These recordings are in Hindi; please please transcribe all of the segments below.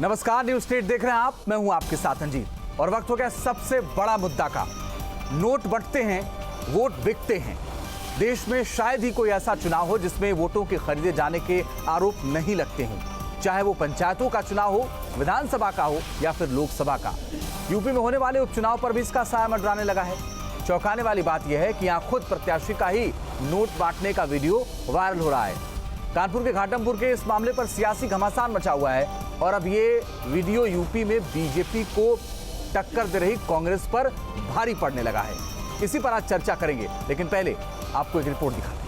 नमस्कार, न्यूज स्टेट देख रहे हैं आप। मैं हूं आपके साथ अंजीत और वक्त हो गया सबसे बड़ा मुद्दा का। नोट बंटते हैं, वोट बिकते हैं। देश में शायद ही कोई ऐसा चुनाव हो जिसमें वोटों के खरीदे जाने के आरोप नहीं लगते हों, चाहे वो पंचायतों का चुनाव हो, विधानसभा का हो या फिर लोकसभा का। यूपी में होने वाले उपचुनाव पर भी इसका साया मंडराने लगा है। चौंकाने वाली बात यह है कि यहां खुद प्रत्याशी का ही नोट बांटने का वीडियो वायरल हो रहा है। कानपुर के घाटमपुर के इस मामले पर सियासी घमासान मचा हुआ है और अब ये वीडियो यूपी में बीजेपी को टक्कर दे रही कांग्रेस पर भारी पड़ने लगा है। इसी पर आज चर्चा करेंगे, लेकिन पहले आपको एक रिपोर्ट दिखाते हैं।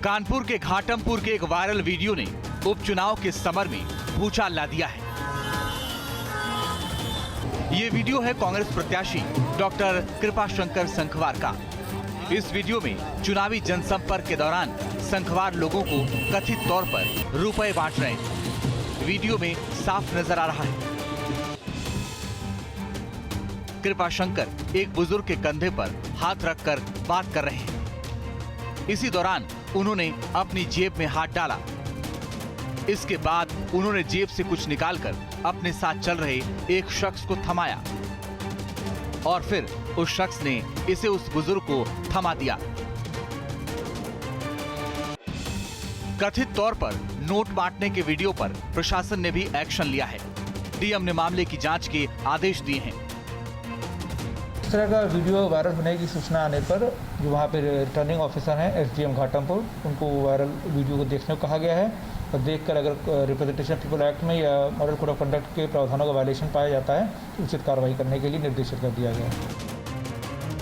कानपुर के घाटमपुर के एक वायरल वीडियो ने उपचुनाव के समर में भूचाल ला दिया है। ये वीडियो है कांग्रेस प्रत्याशी डॉक्टर कृपाशंकर संखवार का। इस वीडियो में चुनावी जनसंपर्क के दौरान संखवार लोगों को कथित तौर पर रुपए बांट रहे हैं। वीडियो में साफ नजर आ रहा है कृपाशंकर एक बुजुर्ग के कंधे पर हाथ रखकर बात कर रहे हैं। इसी दौरान उन्होंने अपनी जेब में हाथ डाला। इसके बाद उन्होंने जेब से कुछ निकालकर अपने साथ चल रहे एक शख्स को थमाया और फिर उस शख्स ने इसे उस बुजुर्ग को थमा दिया। कथित तौर पर नोट बांटने के वीडियो पर प्रशासन ने भी एक्शन लिया है। डीएम ने मामले की जांच के आदेश दिए हैं। इस तरह का वीडियो वायरल होने की सूचना आने पर जो वहाँ पे रिटर्निंग ऑफिसर हैं एसडीएम घाटमपुर, उनको वायरल वीडियो को देखने को कहा गया है और देखकर अगर रिप्रेजेंटेशन ऑफ पीपल एक्ट में या मॉडल कोड ऑफ कंडक्ट के प्रावधानों का वायलेशन पाया जाता है तो उचित कार्रवाई करने के लिए निर्देशित कर दिया गया है।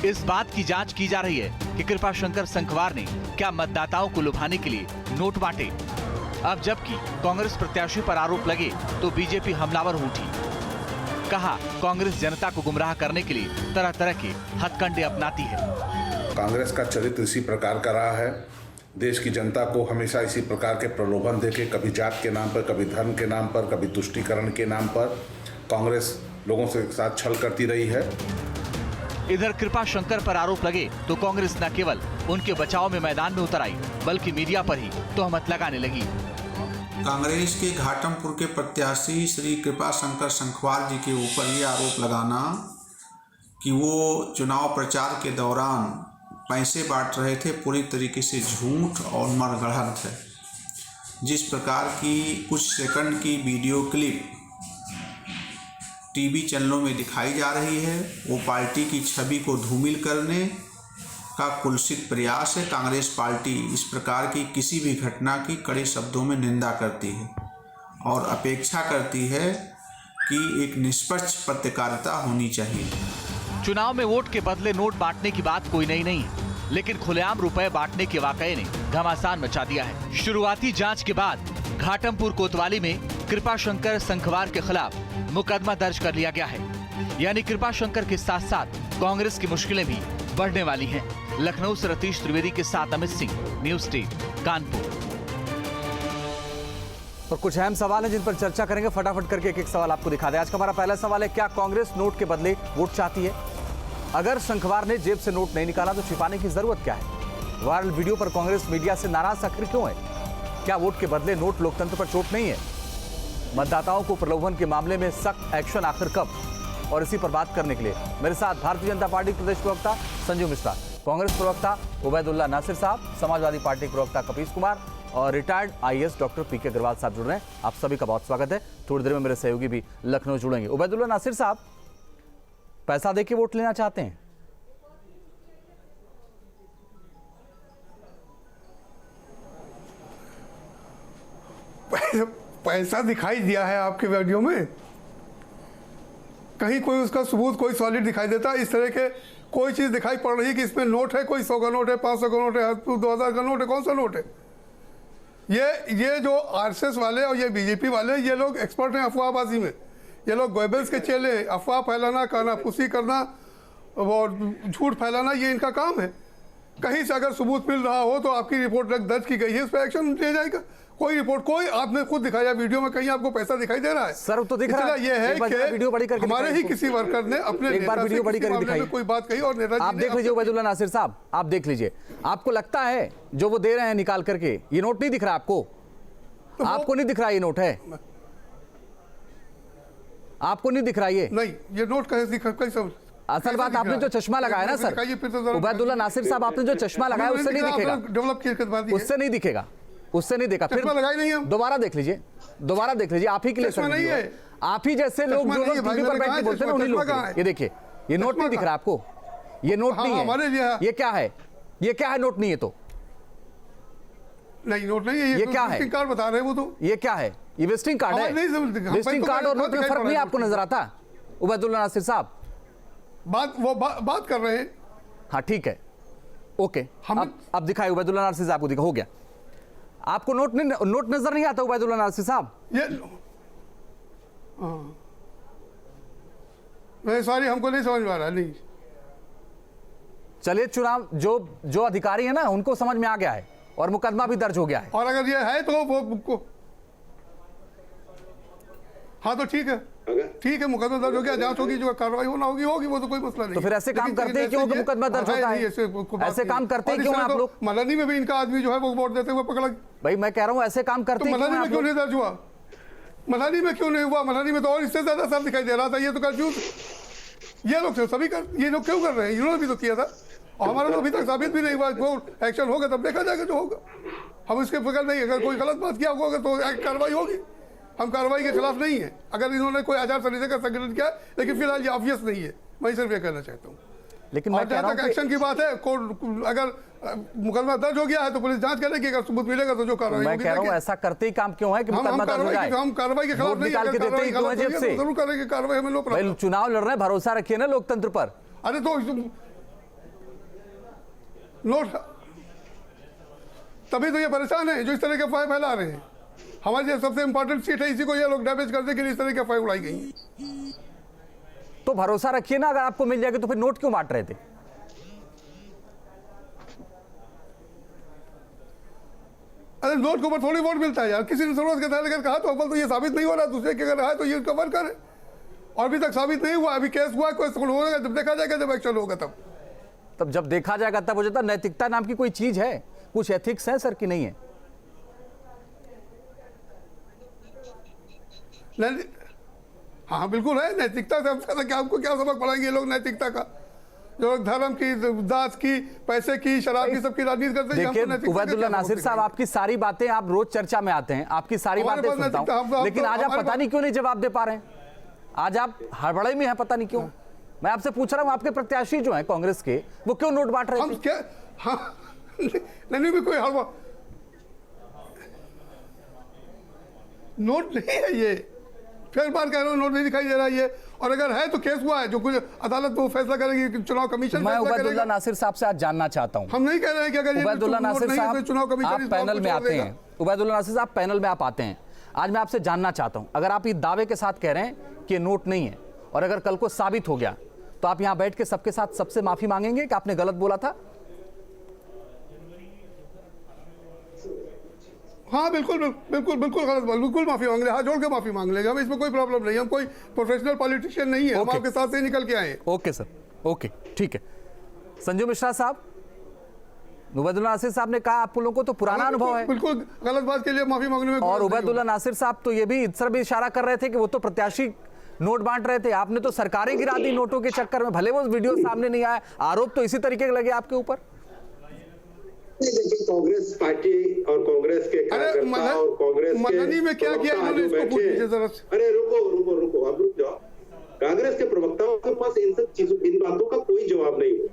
इस बात की जांच की जा रही है कि कृपाशंकर संखवार ने क्या मतदाताओं को लुभाने के लिए नोट बांटे। अब जबकि कांग्रेस प्रत्याशी पर आरोप लगे तो बीजेपी हमलावर उठी। कहा कांग्रेस जनता को गुमराह करने के लिए तरह तरह के हथकंडे अपनाती है। कांग्रेस का चरित्र इसी प्रकार का रहा है। देश की जनता को हमेशा इसी प्रकार के प्रलोभन देके, कभी जात के नाम पर, कभी धर्म के नाम पर, कभी तुष्टीकरण के नाम पर कांग्रेस लोगों से साथ छल करती रही है। इधर कृपाशंकर पर आरोप लगे तो कांग्रेस न केवल उनके बचाव में मैदान में उतर आई बल्कि मीडिया पर ही तोहमत लगाने लगी। कांग्रेस के घाटमपुर के प्रत्याशी श्री कृपाशंकर संखवार जी के ऊपर ये आरोप लगाना कि वो चुनाव प्रचार के दौरान पैसे बांट रहे थे, पूरी तरीके से झूठ और मनगढ़ंत है। जिस प्रकार की कुछ सेकंड की वीडियो क्लिप टीवी चैनलों में दिखाई जा रही है, वो पार्टी की छवि को धूमिल करने का कुत्सित प्रयास है। कांग्रेस पार्टी इस प्रकार की किसी भी घटना की कड़े शब्दों में निंदा करती है और अपेक्षा करती है कि एक निष्पक्ष पत्रकारिता होनी चाहिए। चुनाव में वोट के बदले नोट बांटने की बात कोई नई नहीं है, लेकिन खुलेआम रुपए बांटने के वाकये ने घमासान मचा दिया है। शुरुआती जांच के बाद घाटमपुर कोतवाली में कृपाशंकर संखवार के खिलाफ मुकदमा दर्ज कर लिया गया है। यानी कृपाशंकर के साथ साथ कांग्रेस की मुश्किलें भी बढ़ने वाली हैं। लखनऊ से रतीश त्रिवेदी के साथ अमित सिंह, न्यूज स्टेट, कानपुर। और कुछ अहम सवाल हैं जिन पर चर्चा करेंगे। फटाफट करके एक एक सवाल आपको दिखा दें। आज का हमारा पहला सवाल है, क्या कांग्रेस नोट के बदले वोट चाहती है? अगर संखवार ने जेब से नोट नहीं निकाला तो छिपाने की जरूरत क्या है? वायरल वीडियो पर कांग्रेस मीडिया से नाराज आखिर क्यों है? क्या वोट के बदले नोट लोकतंत्र पर चोट नहीं है? मतदाताओं को प्रलोभन के मामले में सख्त एक्शन आखिर कब? और इसी पर बात करने के लिए मेरे साथ भारतीय जनता पार्टी प्रदेश प्रवक्ता संजू मिश्रा, कांग्रेस प्रवक्ता उबैदुल्ला नासिर साहब, समाजवादी पार्टी प्रवक्ता कपीश कुमार और रिटायर्ड आईएएस डॉक्टर पीके अग्रवाल साहब जुड़ रहे हैं। आप सभी का बहुत स्वागत है। थोड़ी देर में मेरे सहयोगी भी लखनऊ जुड़ेंगे। उबैदुल्ला नासिर साहब, पैसा देके वोट लेना चाहते हैं? पैसा दिखाई दिया है आपके वीडियो में? कहीं कोई उसका सबूत, कोई सॉलिड दिखाई देता? इस तरह के कोई चीज़ दिखाई पड़ रही है कि इसमें नोट है? कोई 100 का नोट है, 500 का नोट है, 2000 का नोट है? कौन सा नोट है? ये जो आरएसएस वाले और ये बीजेपी वाले, ये लोग एक्सपर्ट हैं अफवाहबाजी में। ये लोग गोएबल्स के चेले हैं। अफवाह फैलाना, कानाफूसी करना और झूठ फैलाना, ये इनका काम है। कहीं से अगर सबूत मिल रहा हो तो आपकी रिपोर्ट दर्ज की गई है, इस पर एक्शन लिया जाएगा। कोई रिपोर्ट, कोई आपने खुद दिखाया वीडियो में, कहीं आपको पैसा दिखाई दे रहा है? सर तो दिख रहा है। ये है कि वीडियो बड़ी करके हमारे ही किसी वर्कर ने अपने एक बार वीडियो बड़ी करके दिखाई, कोई बात कही और नेता आप देख लीजिए। उबैदुल्ला नासिर साहब, आप देख लीजिए। आपको लगता है जो वो दे रहे हैं निकाल करके, ये नोट नहीं दिख रहा आपको? आपको नहीं दिख रहा ये नोट है? आपको नहीं दिख रहा ये? नहीं, ये नोट कैसे असल बात आपने जो चश्मा लगाया ना सर, उबैदुल्ला नासिर साहब, आपने जो चश्मा लगाया उससे नहीं दिखेगा, डेवलप किया, उससे नहीं दिखेगा, उससे नहीं देखा। फिर लगाई नहीं हम। दोबारा देख लीजिए, दोबारा देख लीजिए, आप ही के लिए सर नहीं है। आप ही जैसे लोग जो लोग टीवी पर बैठ के बोलते हैं उन्हीं लोग, ये देखिए ये नोट नहीं दिख रहा आपको, ये नोट नहीं है, ये क्या है, ये क्या है? नोट नहीं है तो नहीं, नोट नहीं है, ये क्या है? कार्ड बता रहे हैं वो तो। ये क्या है? ये विजिटिंग कार्ड है। विजिटिंग कार्ड और नोट में फर्क नहीं आपको नजर आता उबैदुल्ला नासिर साहब? बात कर रहे हैं। हाँ ठीक है, ओके, अब दिखाए उबैदुल्ला नासिर साहब को, दिखा, हो गया। आपको नोट नजर नहीं आता उबैदुल्ला नासिर साहब? ये नहीं, सॉरी, हमको नहीं समझ में आ रहा। नहीं, चलिए, चुनाव जो अधिकारी है ना उनको समझ में आ गया है और मुकदमा भी दर्ज हो गया है। और अगर ये है तो वो हाँ तो ठीक है, मुकदमा दर्ज हो गया, जांच होगी, जो कार्रवाई होना होगी, वो तो कोई मसला नहीं। तो फिर ऐसे काम करते हैं क्यों कि मुकदमा दर्ज होता है? ऐसे काम करते हैं क्यों आप लोग? मलानी में भी इनका आदमी जो है वो वोट देते हुए पकड़ा। भाई मैं कह रहा हूँ ऐसे काम करते हैं। मलानी में क्यों नहीं दर्ज हुआ? मलानी में क्यों नहीं हुआ? मलानी में तो और इससे ज्यादा साफ दिखाई दे रहा था। ये तो कंफ्यूज, ये लोग सभी ये लोग क्यों कर रहे हैं? इन्होंने भी तो किया था और हमारा तो अभी तक साबित भी नहीं हुआ। वो एक्शन होगा तब देखा जाएगा जो होगा। हम इसके बगैर नहीं, अगर कोई गलत बात किया होगा तो कार्रवाई होगी। हम कार्रवाई के खिलाफ नहीं है अगर इन्होंने कोई आचार संहिता का संगठन किया, लेकिन फिलहाल ये ऑब्वियस नहीं है। मैं सिर्फ ये कहना चाहता हूँ। लेकिन मैं कह रहा हूं एक्शन की बात है, कोर्ट अगर मुकदमा दर्ज हो गया है तो पुलिस जांच करेगी, अगर सबूत मिलेगा तो जो कार्रवाई होगी। मैं कह रहा हूं ऐसा करते ही काम क्यों है कि मुकदमा दर्ज हो जाए? हम कार्रवाई के खिलाफ नहीं, निकाल के देते ही क्यों है जेब से? जरूर करेंगे कार्रवाई, हमें लोग भाई चुनाव लड़ रहे हैं, भरोसा रखिए ना लोकतंत्र पर। अरे तो नोट, तभी तो ये परेशान है जो इस तरह के अफवाहें फैला रहे हैं। हमारी जो सबसे इंपॉर्टेंट सीट है, इसी को ये लोग डैमेज करने के लिए इस तरह की अफवाहें उड़ाई गई हैं। तो भरोसा रखिए ना, अगर आपको मिल जाएगी तो फिर नोट क्यों बांट रहे थे? अरे नोट के ऊपर थोड़ी वोट मिलता है यार। किसी ने जरूरत के तहत अगर कहा तो अव्वल तो ये साबित नहीं हो रहा, दूसरे के अगर है तो ये कवर करे। और अभी तक साबित नहीं हुआ। अभी केस हुआ, कोई होगा जब देखा जाएगा, जब एक्शन होगा तब जब देखा जाएगा तब हो जाता। नैतिकता नाम की कोई चीज है? कुछ एथिक्स है सर कि नहीं है? हाँ बिल्कुल है। नैतिकता से हम क्या, आपको क्या सबक पढ़ाएंगे ये लोग नैतिकता का? जो लोग धर्म की, दास की, पैसे की, शराब की, सबकी राजनीति करते हैं। देखिए उबैदुल्ला नासिर साहब, आपकी सारी बातें, आप रोज चर्चा में आते हैं, आपकी सारी बातें सुनता हूं, लेकिन आज आप पता नहीं क्यों नहीं जवाब दे पा रहे हैं। आज आप हड़बड़ाई में हैं, पता नहीं क्यों। मैं आपसे पूछ रहा हूं, आपके प्रत्याशी जो हैं कांग्रेस के, वो क्यों नोट बांट रहे थे? हाँ, नहीं भी कोई हड़बड़ नोट नहीं है ये। फिर बार कह रहा हूँ, नोट नहीं दिखाई दे रहा है ये। और अगर है तो केस हुआ है, जो कुछ अदालत वो फैसला करेगी, चुनाव कमीशन। मैं उबैदुल्ला नासिर साहब से आज जानना चाहता हूं। हम नहीं कह रहे हैं कि अगर उबैदुल्ला नासिर साहब चुनाव कमीशन आप पैनल में आते हैं, उबैदुल्ला नासिर साहब पैनल में आप आते हैं, आज मैं आपसे जानना चाहता हूं, अगर आप इस दावे के साथ कह रहे हैं कि नोट नहीं है और अगर कल को साबित हो गया तो आप यहां बैठ के सबके साथ सबसे माफी मांगेंगे कि आपने गलत बोला था? हाँ बिल्कुल बिल्कुल बिल्कुल गलत, बिल्कुल माफी मांग ले, हाथ जोड़ के माफी मांग लेंगे। हमें इसमें कोई प्रॉब्लम नहीं है। हम कोई प्रोफेशनल पॉलिटिशियन नहीं है। हम आपके साथ से निकल के आए हैं। ओके सर, ओके, ठीक है। संजू मिश्रा साहब, उबैदुल्ला नासिर साहब ने कहा आप लोगों को तो पुराना अनुभव है, बिल्कुल गलत बात के लिए माफी मांगने में। और उबैदुल्ला नासिर साहब तो ये भी इस तरह भी इशारा कर रहे थे कि वो तो प्रत्याशी नोट बांट रहे थे, आपने तो सरकारें गिरा दी नोटों के चक्कर में, भले वो वीडियो सामने नहीं आया। आरोप तो इसी तरीके के लगे आपके ऊपर। देखिए, कांग्रेस पार्टी और कांग्रेस के कार्यकर्ता और कांग्रेस मदनी में क्या किया इन्होंने, इसको पूछ लीजिए जरा। अरे रुको अब रुक जाओ। कांग्रेस के प्रवक्ताओं के पास इन सब चीजों, इन बातों का कोई जवाब नहीं है।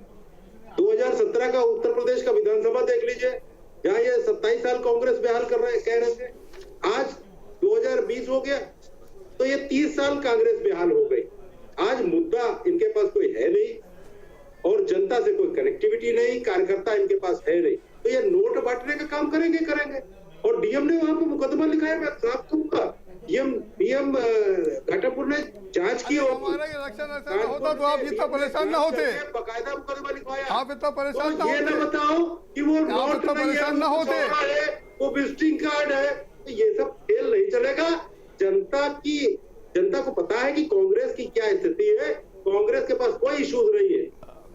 2017 का उत्तर प्रदेश का विधानसभा देख लीजिए, जहाँ ये 27 साल कांग्रेस बेहाल कह रहे थे। आज 2020 हो गया तो ये 30 साल कांग्रेस बेहाल हो गई। आज मुद्दा इनके पास कोई है नहीं और जनता से कोई कनेक्टिविटी नहीं, कार्यकर्ता इनके पास है नहीं, तो ये नोट बांटने का काम करेंगे। और डीएम ने वहां पे मुकदमा लिखा है, मैं साफ कहूंगा, डीएम घाटमपुर ने जांच की। हमारा इलेक्शन ऐसा होता तो आप इतना परेशान ना होते, बाकायदा मुकदमा लिखवाया। आप इतना परेशान ना होते, ये ना बताओ कि वो नोट परेशान ना होते, वो विजिटिंग कार्ड है। तो ये सब खेल नहीं चलेगा। जनता को पता है कि कांग्रेस की क्या स्थिति है। कांग्रेस के पास कोई इश्यूज नहीं है।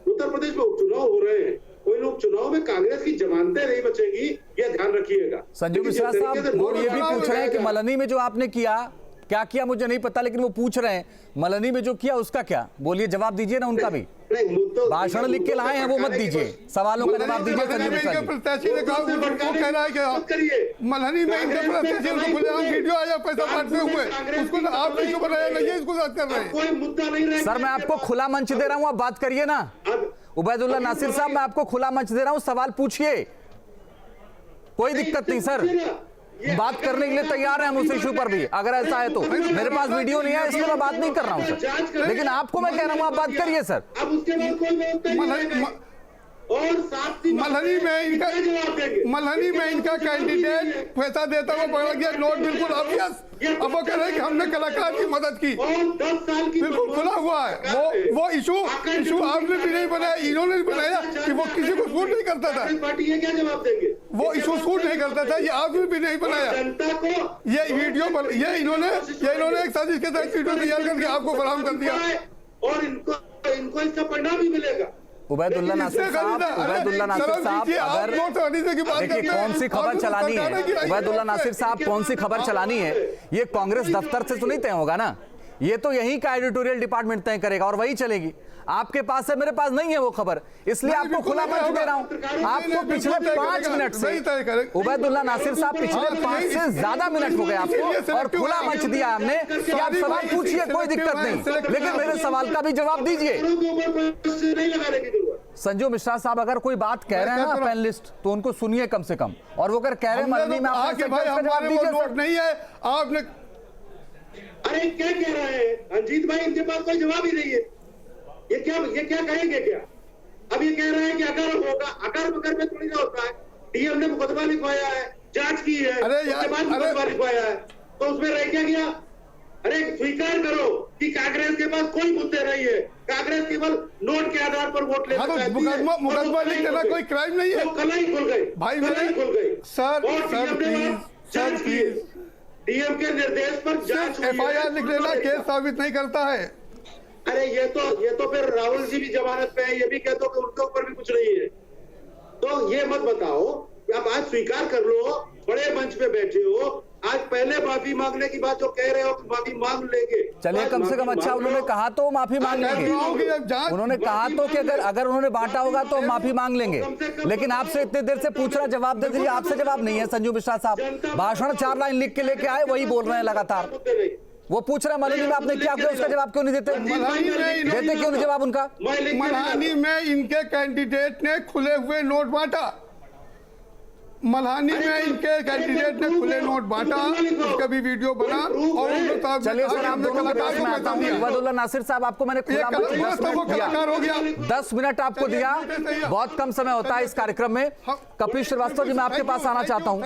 उत्तर प्रदेश में उपचुनाव हो रहे हैं, कोई लोग उपचुनाव में कांग्रेस की जमानतें नहीं बचेगी, यह ध्यान रखिएगा। संजू मिश्रा साहब वो ये भी पूछ रहे हैं कि मलनी में जो आपने क्या किया मुझे नहीं पता, लेकिन वो पूछ रहे हैं मलनी में जो किया उसका क्या, बोलिए जवाब दीजिए ना उनका भी। भाषण लिख के लाए हैं वो मत दीजिए, सवालों का जवाब दीजिए। संजू मिश्रा जी प्रत्याशी ने कहा वो कह रहा है कि मलहनी में इनके प्रत्याशी को खुलेआम वीडियो आया पैसा बांटते हुए, उसको आप क्यों बनाया नहीं, इसको बात कर रहे हैं। कोई मुद्दा नहीं रहेगा। सर मैं आपको खुला मंच दे रहा हूं, आप बात करिए ना। उबैदुल्ला नासिर साहब मैं आपको खुला मंच दे रहा हूं, सवाल पूछिए, कोई दिक्कत नहीं सर, बात करने के लिए तैयार हैं हम उस इशू पर भी, अगर ऐसा है तो। मेरे पास वीडियो नहीं है इसलिए मैं बात नहीं कर रहा हूं सर, लेकिन आपको मैं कह रहा हूं आप बात करिए सर। अब उसके बाद कोई और मलहनी में इनका कैंडिडेट पैसा देता हुआ पकड़ा गया, नोट बिल्कुल ऑब्वियस। अब वो कह रहे हैं कि हमने कलाकार की मदद की, 10 साल की बिल्कुल खुला हुआ है। वो इशू आपने भी नहीं बनाया, इन्होंने भी बनाया कि वो किसी को सूट नहीं करता था। पार्टी ये क्या जवाब देंगे? वो इशू सूट नहीं करता था, ये आपने भी नहीं बनाया। जनता को ये वीडियो ये इन्होंने एक साजिश के तहत वीडियो तैयार करके आपको फराहम कर दिया, और इनको इसका परिणाम भी मिलेगा। उबैदुल्ला नासिर साहब, अगर देखिए कौन सी खबर चलानी है, उबैदुल्ला नासिर साहब कौन सी खबर चलानी है, ये कांग्रेस दफ्तर से तो नहीं तय होगा ना, ये तो यही का एडिटोरियल डिपार्टमेंट तय करेगा और वही चलेगी। आपके पास है, मेरे पास नहीं है वो खबर, इसलिए आपको खुला मंच दे रहा हूं। आपको पिछले 5 मिनट से उबैदुल्ला नासिर साहब पिछले 5 से ज्यादा मिनट हो गए आपको, और खुला मंच दिया हमने कि आप सवाल पूछिए, कोई दिक्कत नहीं, लेकिन मेरे सवाल का भी जवाब दीजिए। संजू मिश्रा साहब अगर कोई बात कह रहे हैं ना पैनलिस्ट, तो उनको सुनिए कम से कम, और वो अगर कह रहे हैं मलनी में आपके जवाब दीजिए सर। नहीं है आपने, अरे क्या कह रहे हैं रंजीत भाई, इनके पास कोई जवाब ही नहीं है, ये क्या कहेंगे क्या? अब ये कह रहे हैं कि अगर होगा, अगर मगर में थोड़ी ना होता है, डीएम ने मुकदमा लिखवाया है, जांच की है, उसके बाद मुकदमा लिखवाया है, तो उसमें रह क्या गया? अरे स्वीकार करो कि कांग्रेस के पास कोई मुद्दे नहीं है, कांग्रेस केवल नोट के आधार पर वोट लेना चाहती है। मुकदमा लिख देना कोई क्राइम नहीं है, कल ही खुल गई भाई, कल ही खुल गई सर। जांच की, डीएम के निर्देश पर जांच, एफआईआर लिख लेना केस साबित नहीं करता है। अरे ये तो फिर राहुल जी भी जमानत पे है, ये भी कहते हो कि उनके ऊपर भी कुछ नहीं है, तो ये मत बताओ कि आप आज स्वीकार कर लो, बड़े मंच पे बैठे हो, आज पहले माफी मांगने की बात जो कह रहे हो कि माफी मांग लेंगे, चलिए कम से कम अच्छा उन्होंने कहा तो माफी मांग लेंगे, उन्होंने कहा तो कि अगर उन्होंने बांटा होगा तो माफी मांग लेंगे, लेकिन आपसे इतनी देर से पूछ रहा, जवाब दे दीजिए। आपसे जवाब नहीं है संजू मिश्रा साहब, भाषण 4 लाइन लिख के लेके आए, वही बोल रहे हैं लगातार। वो पूछ रहे हैं मलनी में आपने क्या किया, उसका जवाब क्यों नहीं देते, क्यों नहीं जवाब उनका? मलहानी में इनके कैंडिडेट ने खुले हुए नोट बांटा, मलहानी में इनके कैंडिडेट ने खुले नोट बांटा, उसका भी वीडियो बना, और चलिए सर आप दोनों के पास मैं आता हूं। उबैदुल्ला नासिर साहब आपको मैंने खुला मंच 10 मिनट दिया, 10 मिनट आपको दिया, बहुत कम समय होता है इस कार्यक्रम में। कपिल श्रीवास्तव जी मैं आपके पास आना चाहता हूं।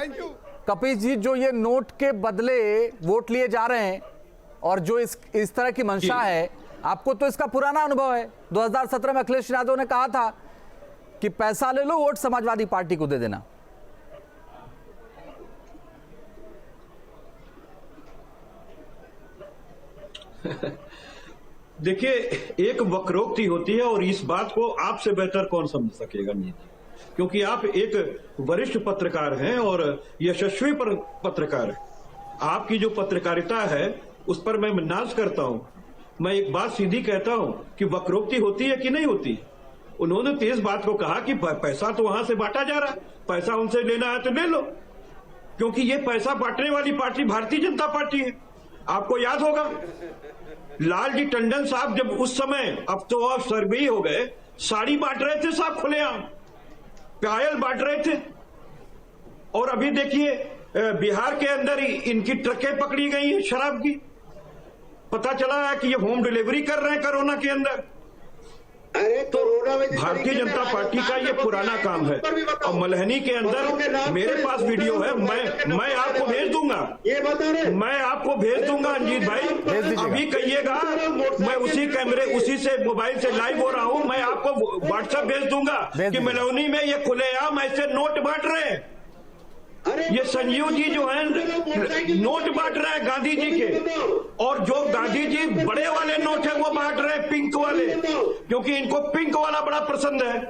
कपिल जी, जो ये नोट के बदले वोट लिए जा रहे हैं और जो इस तरह की मंशा है, आपको तो इसका पुराना अनुभव है। 2017 में अखिलेश यादव ने कहा था कि पैसा ले लो, वोट समाजवादी पार्टी को दे देना। देखिए, एक वक्रोक्ति होती है और इस बात को आपसे बेहतर कौन समझ सकेगा नहीं, क्योंकि आप एक वरिष्ठ पत्रकार हैं और यशस्वी पत्रकार हैं। आपकी जो पत्रकारिता है उस पर मैं नाज करता हूं। मैं एक बात सीधी कहता हूं कि वक्रोक्ति होती है कि नहीं होती। उन्होंने तो इस बात को कहा कि पैसा तो वहां से बांटा जा रहा है, पैसा उनसे लेना है तो ले लो, क्योंकि ये पैसा बांटने वाली पार्टी भारतीय जनता पार्टी है। आपको याद होगा लालजी टंडन साहब जब उस समय, अब तो आप सर्वे हो गए, साड़ी बांट रहे थे साहब खुलेआम, पायल बांट रहे थे। और अभी देखिए बिहार के अंदर इनकी ट्रकें पकड़ी गई हैं शराब की, पता चला है कि ये होम डिलीवरी कर रहे हैं कोरोना के अंदर। अरे तो भारतीय जनता पार्टी का ये पुराना काम है। और मलहनी के अंदर मेरे पास वीडियो है, मैं आपको भेज दूंगा, ये बता रहे, मैं आपको भेज दूंगा अंजीत भाई, अभी कहिएगा, मैं उसी कैमरे उसी से मोबाइल से लाइव हो रहा हूं, मैं आपको व्हाट्सएप भेज दूंगा कि मलहनी में ये खुलेआम ऐसे नोट बांट रहे हैं। ये संजीव जी जो है नोट बांट रहे हैं गांधी जी के, और जो गांधी जी बड़े वाले नोट है वो बांट रहे हैं पिंक वाले, क्योंकि इनको पिंक वाला बड़ा पसंद है।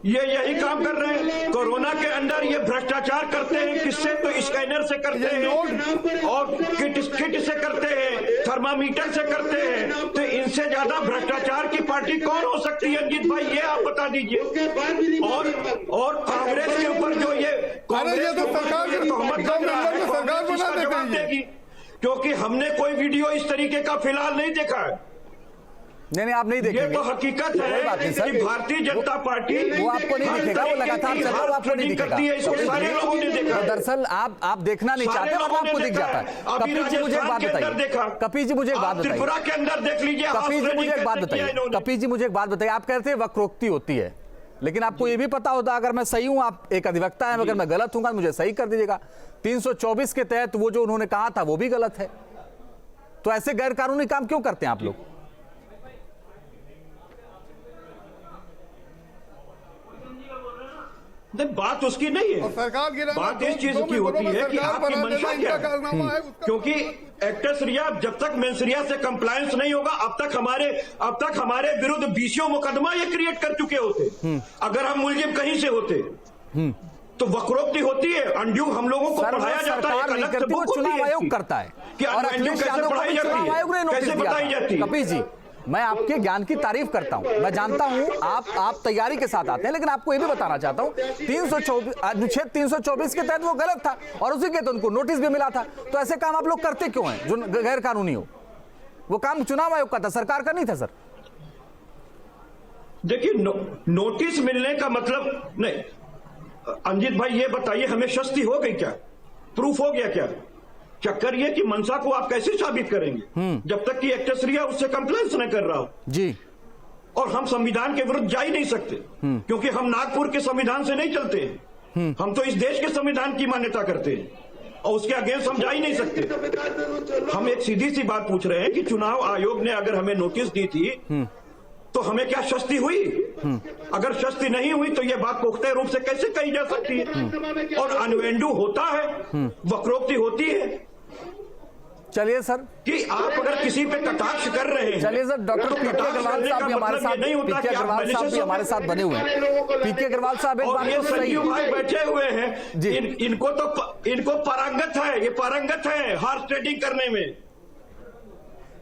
ये यही काम कर रहे हैं। कोरोना के अंदर ये भ्रष्टाचार करते हैं, किससे? तो स्कैनर से करते हैं और किट से करते हैं, थर्मामीटर से करते हैं। तो इनसे ज्यादा भ्रष्टाचार की पार्टी कौन हो सकती है अंजित भाई, ये आप बता दीजिए। और कांग्रेस के ऊपर जो ये कांग्रेस तो सरकार जवाब देगी, क्योंकि हमने कोई वीडियो इस तरीके का फिलहाल नहीं देखा है। नहीं, आप नहीं देखेंगे। ये तो हकीकत है कि भारतीय जनता पार्टी वो आपको नहीं दिखेगा, वो लगातार चल रहा है, वो आपको नहीं दिखेगा। इसको सारे लोगों ने देखा। दरअसल आप देखना नहीं चाहते, वो आपको दिख जाता है। कपिल जी मुझे एक बात बताइए, कपिल जी मुझे एक बात बताइए, त्रिपुरा के अंदर देख लीजिए। कपिल जी मुझे एक बात बताइए, कपिल जी मुझे एक बात बताइए, आप कहते हैं वक्रोक्ति होती है, लेकिन आपको ये भी पता होता अगर मैं सही हूं, आप एक अधिवक्ता है, अगर मैं गलत हूं मुझे सही कर दीजिएगा। 324 के तहत वो जो उन्होंने कहा था वो भी गलत है, तो ऐसे गैर कानूनी काम क्यों करते हैं आप लोग? नहीं, बात उसकी नहीं है। सरकार की बात इस चीज की होती है कि आपकी मंशा क्या है। क्योंकि एक्ट्रेस रिया जब तक मेंसरिया से कंप्लायंस नहीं होगा, अब तक हमारे विरुद्ध 20 मुकदमा ये क्रिएट कर चुके होते। अगर हम मुलजिम कहीं से होते तो वक्रोक्ति होती है। अनड्यू हम लोगों को पढ़ाया जाता है, एक अलग से बुक चुनाव आयोग करता है कि अनड्यू कैसे पढ़ाई जाती है, कैसे बताई जाती है। कपिल जी, मैं आपके ज्ञान की तारीफ करता हूं, मैं जानता हूं आप तैयारी के साथ आते हैं, लेकिन आपको यह भी बताना चाहता हूं 324 324 के तहत वो गलत था और उसी के तहत उनको नोटिस भी मिला था। तो ऐसे काम आप लोग करते क्यों हैं जो गैर कानूनी हो? वो काम चुनाव आयोग का था, सरकार का नहीं था सर। देखिए, नोटिस मिलने का मतलब नहीं। अंजित भाई ये बताइए, हमें शस्ती हो गई क्या? प्रूफ हो गया क्या? चक्कर ये कि मंशा को आप कैसे साबित करेंगे जब तक कि एक्ट्रेस रिया उससे कंप्लेंट्स न कर रहा हो जी। और हम संविधान के विरुद्ध जा ही नहीं सकते, क्योंकि हम नागपुर के संविधान से नहीं चलते हैं। हम तो इस देश के संविधान की मान्यता करते हैं और उसके अगेंस्ट हम जा ही नहीं सकते। हम एक सीधी सी बात पूछ रहे हैं कि चुनाव आयोग ने अगर हमें नोटिस दी थी तो हमें क्या शस्ती हुई? अगर शस्ती नहीं हुई तो यह बात पुख्ता रूप से कैसे कही जा सकती है? और अनुवेंडू होता है, वक्रोक्ति होती है। चलिए सर, कि आप अगर किसी पे कटाक्ष कर रहे हैं, चलिए सर, डॉक्टर पीके अग्रवाल साहब भी हमारे साथ, पीके अग्रवाल साहब भी हमारे साथ बने हुए हैं। पीके अग्रवाल साहब एक बात तो सही भाई बैठे हुए हैं, इनको पारंगत है, ये पारंगत है हॉर्स ट्रेडिंग करने में।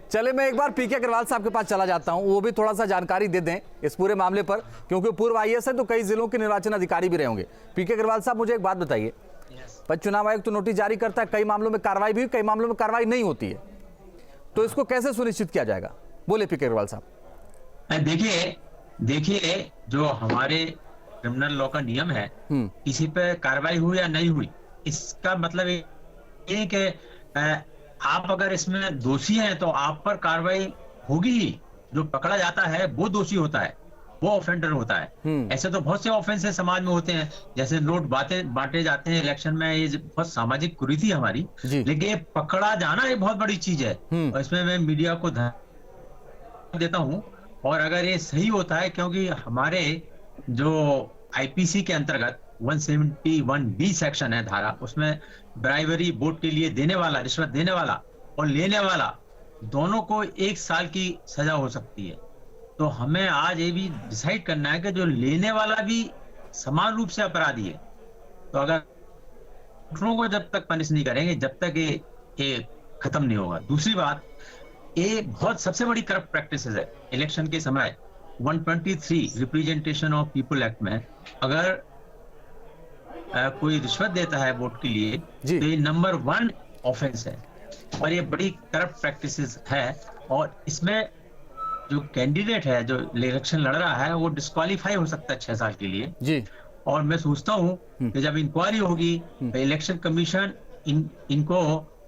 चले, मैं एक बार पीके अग्रवाल साहब के पास चला जाता हूं, वो भी थोड़ा सा जानकारी दे दें इस पूरे मामले पर, क्योंकि पूर्व आईएएस है तो कई जिलों के निर्वाचन अधिकारी भी रहे होंगे। पीके अग्रवाल साहब, मुझे एक बात बताइए, पर चुनाव आयोग तो नोटिस जारी करता है, कई मामलों में कार्रवाई भी, कई मामलों में कार्रवाई नहीं होती है, तो इसको कैसे सुनिश्चित किया जाएगा? बोले पीके अग्रवाल साहब। देखिए, जो हमारे क्रिमिनल लॉ का नियम है, किसी पे कार्रवाई हुई या नहीं हुई, इसका मतलब ये कि आप अगर इसमें दोषी हैं तो आप पर कार्रवाई होगी ही। जो पकड़ा जाता है वो दोषी होता है, वो ऑफेंडर होता है। ऐसे तो बहुत से ऑफेंस समाज में होते हैं, जैसे नोट बांटे जाते हैं इलेक्शन में, ये बहुत सामाजिक कुरीति है हमारी, लेकिन ये पकड़ा जाना एक बहुत बड़ी चीज है और इसमें मैं मीडिया को ध्यान देता हूं। और अगर ये सही होता है, क्योंकि हमारे जो आईपीसी के अंतर्गत 171B सेक्शन है धारा, उसमें ब्राइबरी, वोट के लिए देने वाला, रिश्वत देने वाला और लेने वाला दोनों को 1 साल की सजा हो सकती है। तो हमें आज ये भी डिसाइड करना है कि जो लेने वाला भी समान रूप से अपराधी है। तो अगर दूसरों को जब तक पनिश नहीं करेंगे, जब तक ये खत्म नहीं होगा। दूसरी बात, ये बहुत सबसे बड़ी करप्ट प्रैक्टिस है इलेक्शन के समय। 123 रिप्रेजेंटेशन ऑफ पीपल एक्ट में अगर कोई रिश्वत देता है वोट के लिए तो ये नंबर 1 ऑफेंस है और ये बड़ी करप्ट प्रैक्टिसेस है। और इसमें जो कैंडिडेट है जो इलेक्शन लड़ रहा है वो डिस्क्वालीफाई हो सकता है 6 साल के लिए जी। और मैं सोचता हूँ कि जब इंक्वायरी होगी तो इलेक्शन कमीशन इनको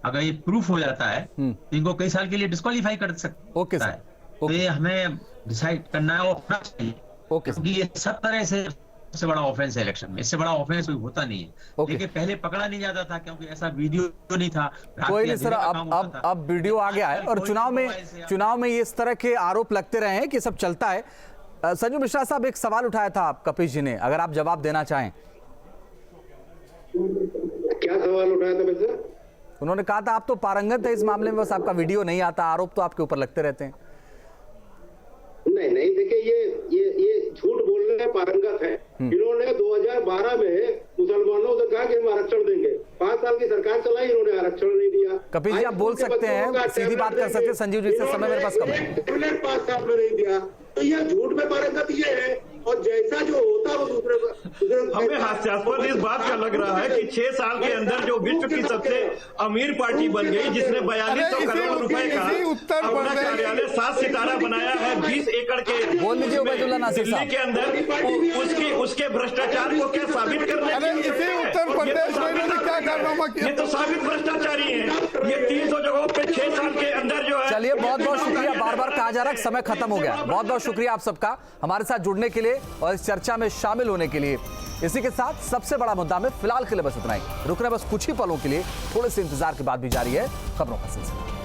अगर ये प्रूफ हो जाता है तो इनको कई साल के लिए डिस्क्वालीफाई कर सकता है। तो ये हमें डिसाइड करना है और क्योंकि ये सब तरह से सबसे बड़ा ऑफेंस है इलेक्शन में, इससे बड़ा ऑफेंस कोई होता नहीं है। लेकिन पहले पकड़ा नहीं जाता था क्योंकि ऐसा वीडियो नहीं था। कोई नहीं सर, अब वीडियो आ गया है और चुनाव में इस तरह के आरोप लगते रहे हैं कि सब चलता है। संजू मिश्रा साहब, एक सवाल उठाया था आप कपिल जी ने, अगर आप जवाब देना चाहें। क्या सवाल उठाया था वैसे? उन्होंने कहा था आप तो पारंगत है इस मामले में, बस आपका वीडियो नहीं आता, आरोप तो आपके ऊपर लगते रहते हैं। नहीं, देखिए ये झूठ बोलने में पारंगत है। इन्होंने 2012 में मुसलमानों से कहा कि हम आरक्षण देंगे, 5 साल की सरकार चलाई, इन्होंने आरक्षण नहीं दिया। कपिल जी आप बोल सकते हैं, सीधी बात कर सकते हैं। संजीव जी से समय मेरे पास कम है। 5 साल में नहीं दिया, तो यह झूठ में पारंगत ये है, और जैसा जो होता है वो दूसरे हमें हास्यास्पद इस बात का लग रहा है कि 6 साल के अंदर जो विश्व की सबसे अमीर पार्टी बन गई, जिसने 4200 करोड़ रुपए का अपना कार्यालय 7 सितारा बनाया है, 20 एकड़ के बोल लीजिए उबैदुल्लाह नासिर दिल्ली साहब के अंदर, उसके भ्रष्टाचार को क्या साबित करने के लिए इसी उत्तर प्रदेश में इन्होंने क्या कारनामा किया? ये तो साबित भ्रष्टाचारी है। ये 300 जगहों पे 6 साल के अंदर जो है। चलिए बहुत बहुत शुक्रिया, बार बार कहा जा रहा है समय खत्म हो गया। बहुत बहुत शुक्रिया आप सबका हमारे साथ जुड़ने के लिए और इस चर्चा में शामिल होने के लिए। इसी के साथ सबसे बड़ा मुद्दा में फिलहाल के लिए बस इतना ही। रुकना बस कुछ ही पलों के लिए, थोड़े से इंतजार के बाद भी जारी है खबरों का सिलसिला।